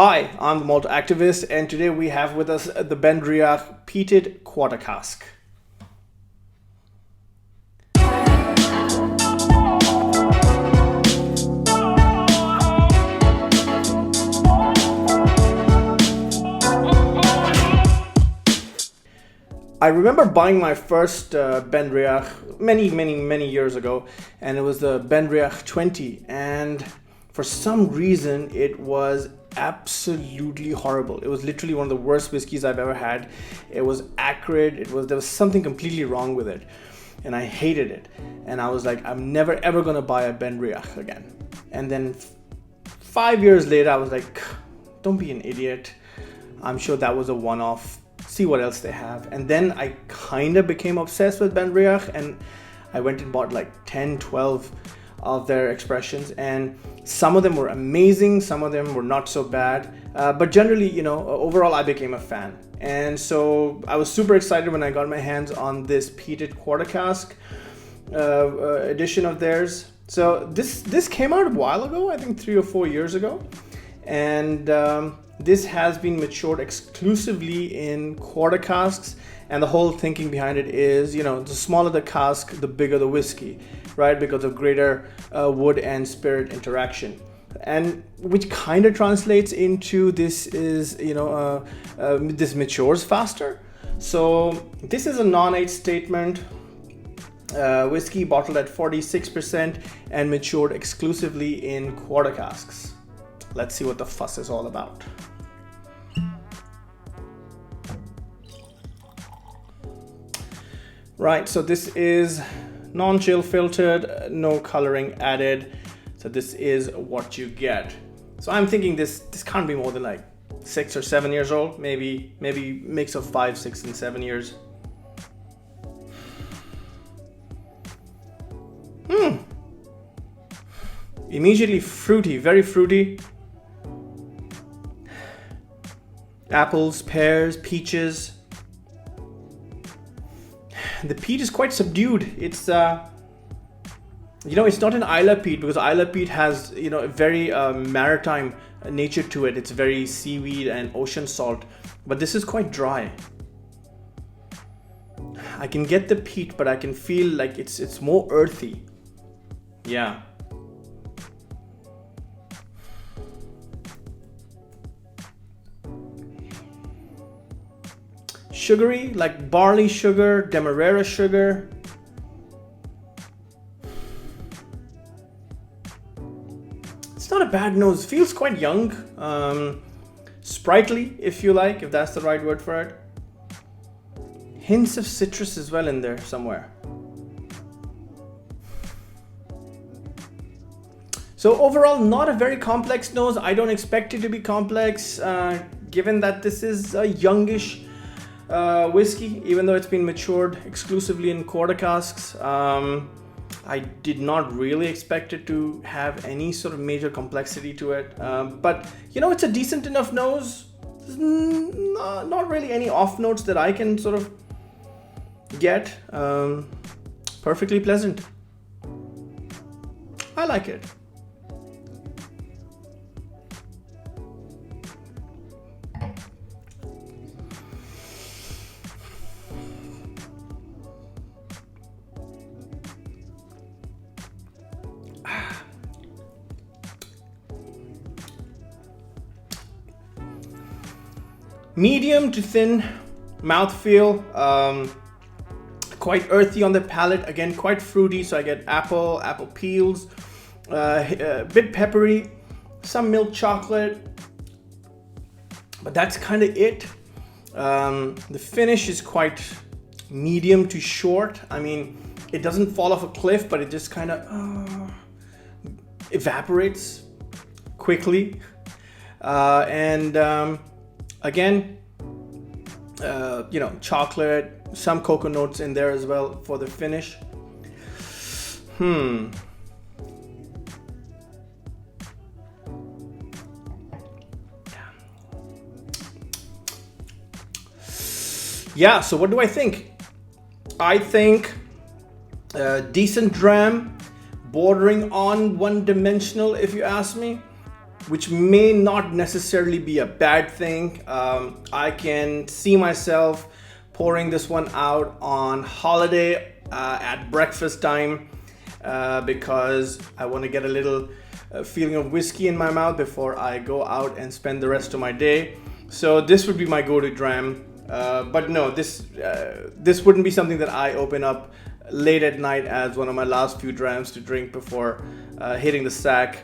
Hi, I'm the Malt activist, and today we have with us the Benriach Peated Quarter Cask. I remember buying my first Benriach many years ago, and it was the Benriach 20, and for some reason it was absolutely horrible. It was literally one of the worst whiskeys I've ever had. It was acrid. There was something completely wrong with it, and I hated it. And I was like, I'm never ever gonna buy a Benriach again. And then 5 years later, I was like, don't be an idiot. I'm sure that was a one-off. See what else they have. And then I kind of became obsessed with Benriach, and I went and bought like 10, 12 of their expressions, and some of them were amazing, some of them were not so bad, but generally, overall I became a fan. And so I was super excited when I got my hands on this Peated Quarter Cask edition of theirs. So this came out a while ago, I think 3 or 4 years ago, and this has been matured exclusively in quarter casks. And the whole thinking behind it is, the smaller the cask, the bigger the whiskey, right? Because of greater wood and spirit interaction. And which kind of translates into this is, this matures faster. So this is a non-age statement whiskey bottled at 46% and matured exclusively in quarter casks. Let's see what the fuss is all about. Right, so this is non-chill filtered, no coloring added. So this is what you get. So I'm thinking this can't be more than like 6 or 7 years old, maybe mix of 5, 6, and 7 years. Immediately fruity, very fruity. Apples, pears, peaches. The peat is quite subdued. It's it's not an Isla peat, because Isla peat has a very maritime nature to it. It's very seaweed and ocean salt, but this is quite dry. I can get the peat, but I can feel like it's more earthy. Yeah. Sugary, like barley sugar, demerara sugar. It's not a bad nose. Feels quite young, sprightly, if you like, if that's the right word for it. Hints of citrus as well in there somewhere. So overall, not a very complex nose. I don't expect it to be complex, given that this is a youngish whiskey, even though it's been matured exclusively in quarter casks. I did not really expect it to have any sort of major complexity to it, but it's a decent enough nose. There's not really any off notes that I can sort of get. Perfectly pleasant. I like it. Medium to thin mouthfeel, quite earthy on the palate, again quite fruity, so I get apple peels, a bit peppery, some milk chocolate, but that's kind of it. The finish is quite medium to short. I mean, it doesn't fall off a cliff, but it just kind of evaporates quickly, and again, chocolate, some cocoa notes in there as well for the finish. Yeah, so what do I think? I think decent dram, bordering on one-dimensional if you ask me. which may not necessarily be a bad thing. I can see myself pouring this one out on holiday at breakfast time because I want to get a little feeling of whiskey in my mouth before I go out and spend the rest of my day. So this would be my go-to dram. But no, this wouldn't be something that I open up late at night as one of my last few drams to drink before hitting the sack.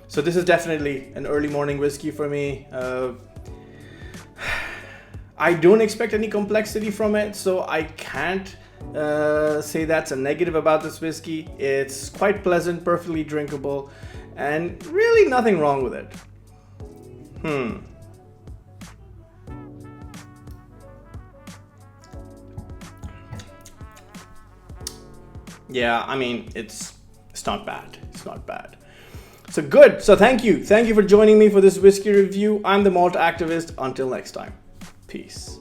So this is definitely an early morning whiskey for me. I don't expect any complexity from it, so I can't say that's a negative about this whiskey. It's quite pleasant, perfectly drinkable, and really nothing wrong with it. Yeah, I mean, it's not bad. It's not bad. So good. So thank you for joining me for this whiskey review. I'm the Malt Activist. Until next time, peace.